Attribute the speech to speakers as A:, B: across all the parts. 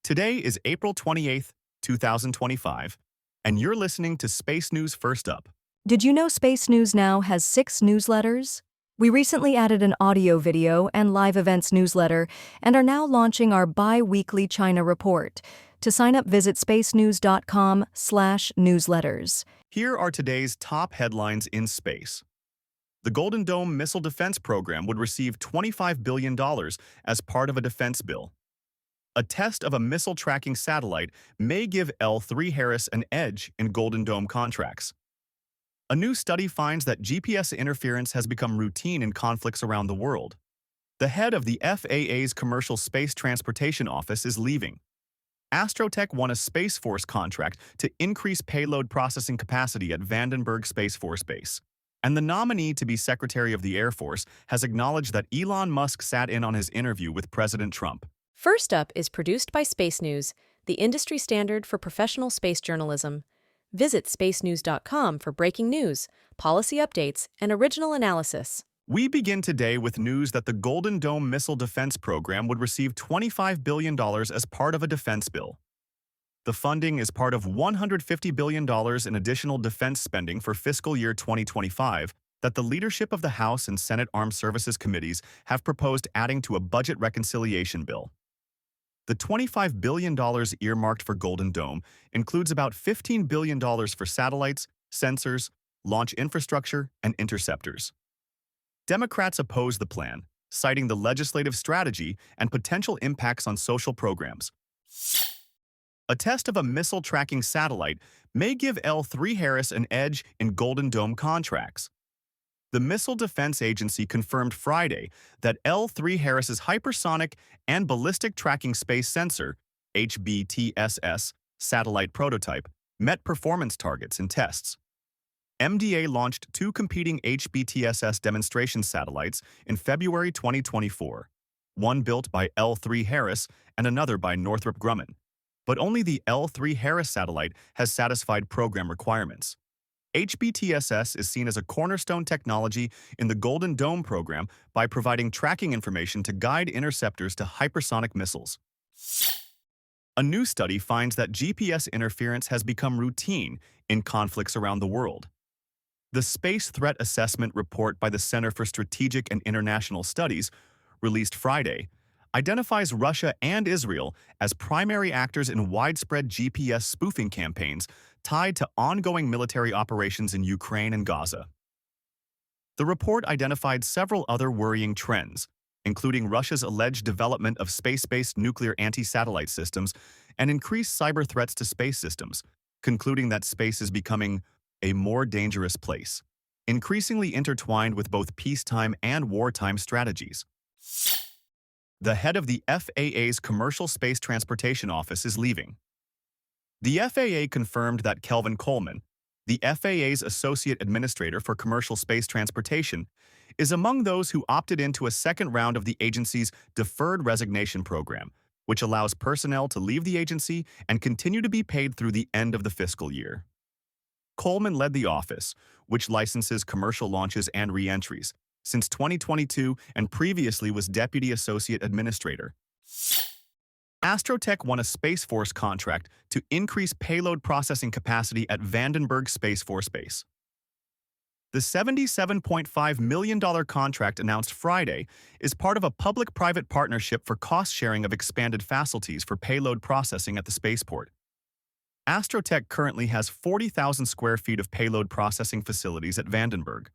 A: Today is April 28th, 2025, and you're listening to Space News First Up.
B: Did you know Space News now has 6 newsletters? We recently added an audio, video, and live events newsletter and are now launching our bi-weekly China report. To sign up, visit spacenews.com/newsletters.
A: Here are today's top headlines in space. The Golden Dome Missile Defense Program would receive $25 billion as part of a defense bill. A test of a missile tracking satellite may give L3 Harris an edge in Golden Dome contracts. A new study finds that GPS interference has become routine in conflicts around the world. The head of the FAA's Commercial Space Transportation Office is leaving. Astrotech won a Space Force contract to increase payload processing capacity at Vandenberg Space Force Base. And the nominee to be Secretary of the Air Force has acknowledged that Elon Musk sat in on his interview with President Trump.
C: First Up is produced by Space News, the industry standard for professional space journalism. Visit spacenews.com for breaking news, policy updates, and original analysis.
A: We begin today with news that the Golden Dome Missile Defense Program would receive $25 billion as part of a defense bill. The funding is part of $150 billion in additional defense spending for fiscal year 2025 that the leadership of the House and Senate Armed Services Committees have proposed adding to a budget reconciliation bill. The $25 billion earmarked for Golden Dome includes about $15 billion for satellites, sensors, launch infrastructure, and interceptors. Democrats oppose the plan, citing the legislative strategy and potential impacts on social programs. A test of a missile tracking satellite may give L3 Harris an edge in Golden Dome contracts. The Missile Defense Agency confirmed Friday that L3 Harris's hypersonic and ballistic tracking space sensor, HBTSS, satellite prototype met performance targets in tests. MDA launched 2 competing HBTSS demonstration satellites in February 2024, one built by L3 Harris and another by Northrop Grumman. But only the L3 Harris satellite has satisfied program requirements. HBTSS is seen as a cornerstone technology in the Golden Dome program by providing tracking information to guide interceptors to hypersonic missiles. A new study finds that GPS interference has become routine in conflicts around the world. The Space Threat Assessment Report by the Center for Strategic and International Studies, released Friday, identifies Russia and Israel as primary actors in widespread GPS spoofing campaigns tied to ongoing military operations in Ukraine and Gaza. The report identified several other worrying trends, including Russia's alleged development of space-based nuclear anti-satellite systems and increased cyber threats to space systems, concluding that space is becoming a more dangerous place, increasingly intertwined with both peacetime and wartime strategies. The head of the FAA's Commercial Space Transportation Office is leaving. The FAA confirmed that Kelvin Coleman, the FAA's Associate Administrator for Commercial Space Transportation, is among those who opted into a second round of the agency's Deferred Resignation Program, which allows personnel to leave the agency and continue to be paid through the end of the fiscal year. Coleman led the office, which licenses commercial launches and re-entries, since 2022 and previously was Deputy Associate Administrator. Astrotech won a Space Force contract to increase payload processing capacity at Vandenberg Space Force Base. The $77.5 million contract announced Friday is part of a public-private partnership for cost-sharing of expanded facilities for payload processing at the spaceport. Astrotech currently has 40,000 square feet of payload processing facilities at Vandenberg.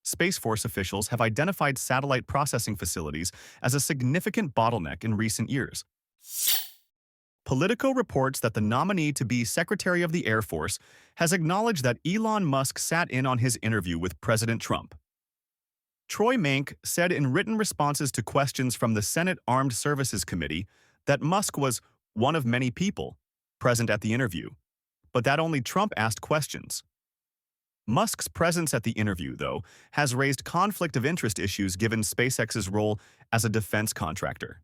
A: Space Force officials have identified satellite processing facilities as a significant bottleneck in recent years. Politico reports that the nominee to be Secretary of the Air Force has acknowledged that Elon Musk sat in on his interview with President Trump. Troy Mank said in written responses to questions from the Senate Armed Services Committee that Musk was one of many people present at the interview, but that only Trump asked questions. Musk's presence at the interview, though, has raised conflict of interest issues given SpaceX's role as a defense contractor.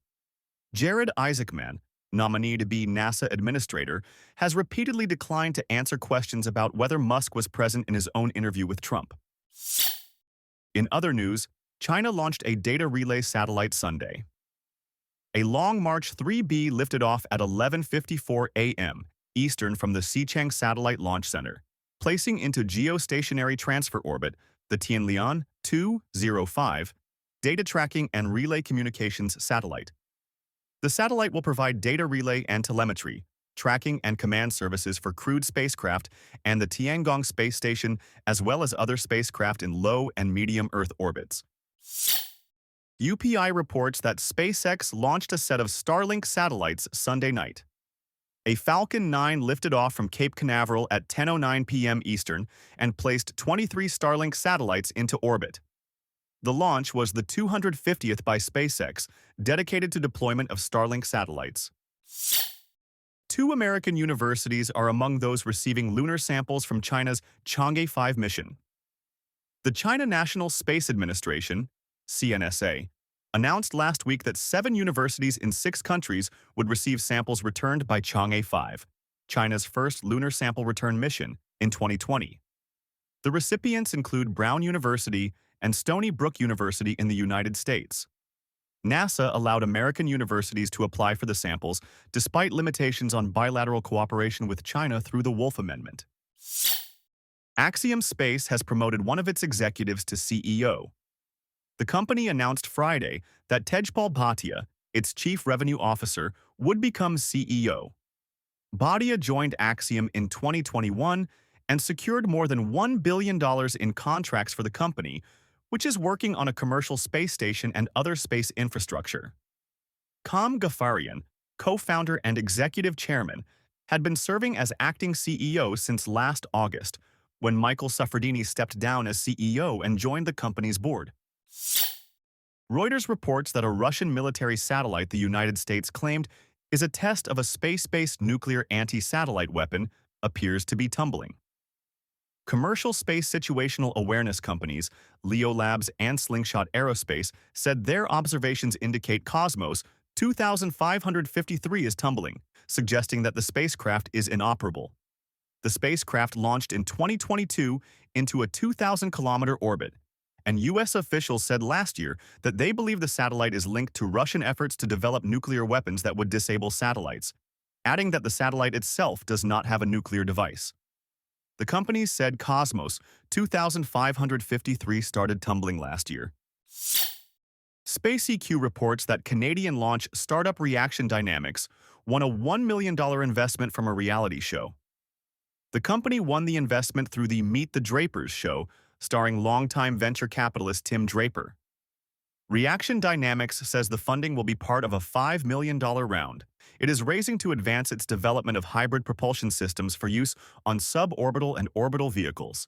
A: Jared Isaacman, nominee to be NASA administrator, has repeatedly declined to answer questions about whether Musk was present in his own interview with Trump. In other news, China launched a data relay satellite Sunday. A Long March 3B lifted off at 11:54 a.m. Eastern from the Xichang Satellite Launch Center, placing into geostationary transfer orbit the Tianlian 205 data tracking and relay communications satellite. The satellite will provide data relay and telemetry, tracking and command services for crewed spacecraft and the Tiangong space station, as well as other spacecraft in low and medium Earth orbits. UPI reports that SpaceX launched a set of Starlink satellites Sunday night. A Falcon 9 lifted off from Cape Canaveral at 10:09 p.m. Eastern and placed 23 Starlink satellites into orbit. The launch was the 250th by SpaceX, dedicated to deployment of Starlink satellites. 2 American universities are among those receiving lunar samples from China's Chang'e 5 mission. The China National Space Administration, CNSA, announced last week that 7 universities in 6 countries would receive samples returned by Chang'e 5, China's first lunar sample return mission, in 2020. The recipients include Brown University and Stony Brook University in the United States. NASA allowed American universities to apply for the samples despite limitations on bilateral cooperation with China through the Wolf Amendment. Axiom Space has promoted one of its executives to CEO. The company announced Friday that Tejpal Bhatia, its chief revenue officer, would become CEO. Bhatia joined Axiom in 2021 and secured more than $1 billion in contracts for the company, which is working on a commercial space station and other space infrastructure. Kam Ghaffarian, co-founder and executive chairman, had been serving as acting CEO since last August, when Michael Suffredini stepped down as CEO and joined the company's board. Reuters reports that a Russian military satellite the United States claimed is a test of a space-based nuclear anti-satellite weapon appears to be tumbling. Commercial space situational awareness companies, Leo Labs and Slingshot Aerospace, said their observations indicate Cosmos 2553 is tumbling, suggesting that the spacecraft is inoperable. The spacecraft launched in 2022 into a 2,000-kilometer orbit, and U.S. officials said last year that they believe the satellite is linked to Russian efforts to develop nuclear weapons that would disable satellites, adding that the satellite itself does not have a nuclear device. The companies said Cosmos 2553 started tumbling last year. SpaceEQ reports that Canadian launch startup Reaction Dynamics won a $1 million investment from a reality show. The company won the investment through the Meet the Drapers show, starring longtime venture capitalist Tim Draper. Reaction Dynamics says the funding will be part of a $5 million round. It is raising to advance its development of hybrid propulsion systems for use on suborbital and orbital vehicles.